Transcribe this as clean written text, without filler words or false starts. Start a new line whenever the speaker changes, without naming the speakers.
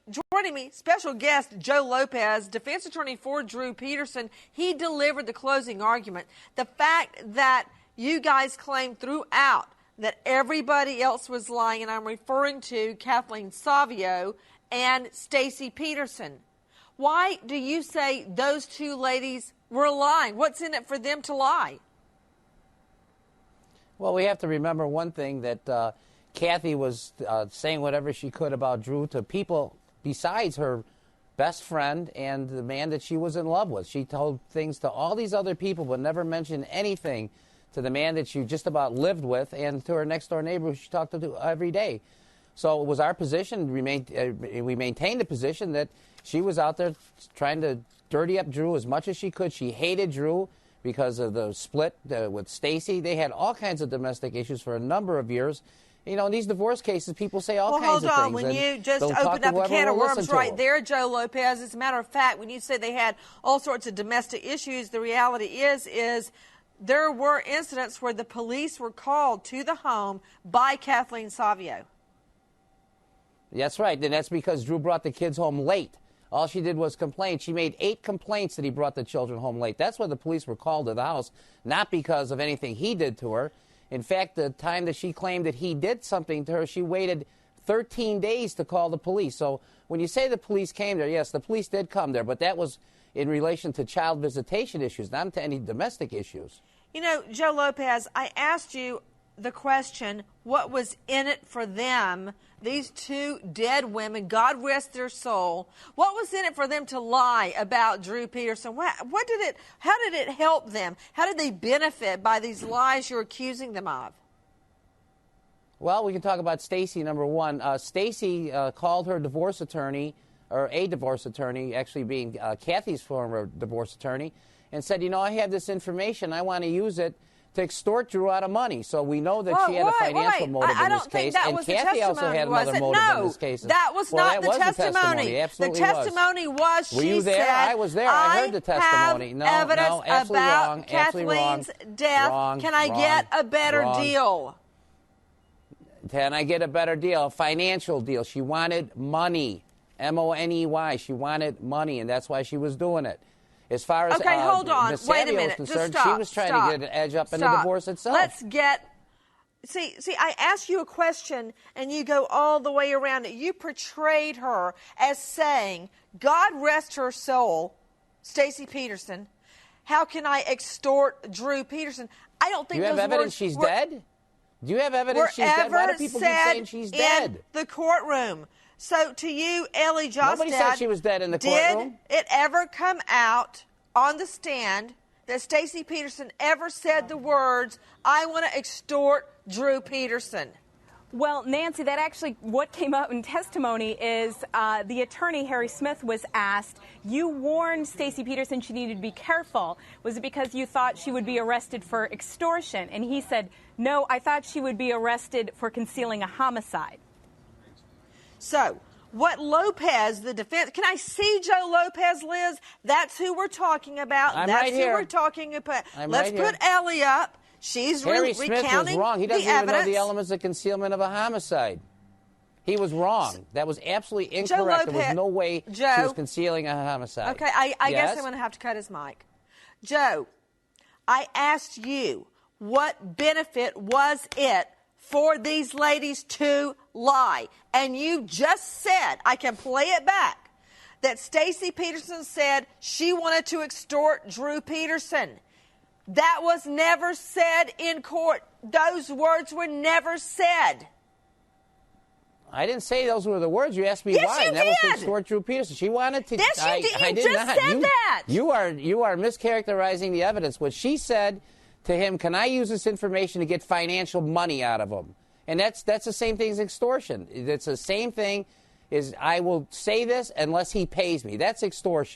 joining me, special guest Joe Lopez, defense attorney for Drew Peterson. He delivered the closing argument. The fact that you guys claimed throughout that everybody else was lying, and I'm referring to Kathleen Savio and Stacey Peterson. Why do you say those two ladies were lying? What's in it for them to lie?
Well, we have to remember one thing, that Kathy was saying whatever she could about Drew to people besides her best friend and the man that she was in love with. She told things to all these other people but never mentioned anything to the man that she just about lived with and to her next-door neighbor who she talked to every day. So it was our position, we maintained the position that she was out there trying to dirty up Drew as much as she could. She hated Drew because of the split with Stacey. They had all kinds of domestic issues for a number of years. You know, in these divorce cases, people say all kinds of things.
Well, hold on. When you just opened up a can of worms right there, Joe Lopez, as a matter of fact, when you say they had all sorts of domestic issues, the reality is there were incidents where the police were called to the home by Kathleen Savio.
That's right, and that's because Drew brought the kids home late. All she did was complain. She made 8 complaints that he brought the children home late. That's why the police were called to the house, not because of anything he did to her. In fact, the time that she claimed that he did something to her, she waited 13 days to call the police. So when you say the police came there, yes, the police did come there, but that was in relation to child visitation issues, not to any domestic issues.
You know, Joe Lopez, I asked you the question, what was in it for them, these two dead women, God rest their soul, what was in it for them to lie about Drew Peterson? How did it help them? How did they benefit by these lies you're accusing them of?
Well, we can talk about Stacey, number one. Stacey called her divorce attorney, or a divorce attorney, actually being Kathy's former divorce attorney, and said, you know, I have this information, I want to use it to extort Drew out of money. So we know that she had a financial motive in this case. And Kathy also had another motive in this case.
That was not the testimony. The testimony was,
were you there? I was there. I heard the testimony. No,
evidence
absolutely
about
wrong.
Kathleen's death. Can I get a better deal?
Can I get a better deal? A financial deal. She wanted money. M-O-N-E-Y. She wanted money, and that's why she was doing it. As far as
okay, hold on. Wait a minute.
Concerned,
just stop.
She was trying to get an edge up in the divorce itself.
Let's get. See, I asked you a question, and you go all the way around it. You portrayed her as saying, God rest her soul, Stacey Peterson. How can I extort Drew Peterson? I don't think
you have
those
evidence
words
she's dead? Do you have evidence she's dead? Why do people keep saying she's dead?
In the courtroom. So to you, Ellie Jostad,
nobody said she was dead in the courtroom.
Did it ever come out on the stand that Stacey Peterson ever said the words, I want to extort Drew Peterson?
Well, Nancy, that actually what came out in testimony is the attorney, Harry Smith, was asked, you warned Stacey Peterson she needed to be careful. Was it because you thought she would be arrested for extortion? And he said, no, I thought she would be arrested for concealing a homicide.
So, what Lopez, the defense, can I see Joe Lopez, Liz? That's who we're talking about.
I'm
That's
right
who
here.
we're talking about.
Let's
put Ellie up. She's
Harry Smith
recounting
was wrong. He doesn't
the
even know
evidence.
the elements of concealment of a homicide. He was wrong. That was absolutely incorrect. There was no way she was concealing a homicide.
Okay, I guess I'm going to have to cut his mic. Joe, I asked you, what benefit was it for these ladies to lie? And you just said, I can play it back, that Stacey Peterson said she wanted to extort Drew Peterson. That was never said in court. Those words were never said.
I didn't say those were the words. You asked me why.
And
that was to extort Drew Peterson. She wanted to.
Yes, you did. You just said that.
You are mischaracterizing the evidence. What she said to him, can I use this information to get financial money out of him? And that's the same thing as extortion. It's the same thing as I will say this unless he pays me. That's extortion.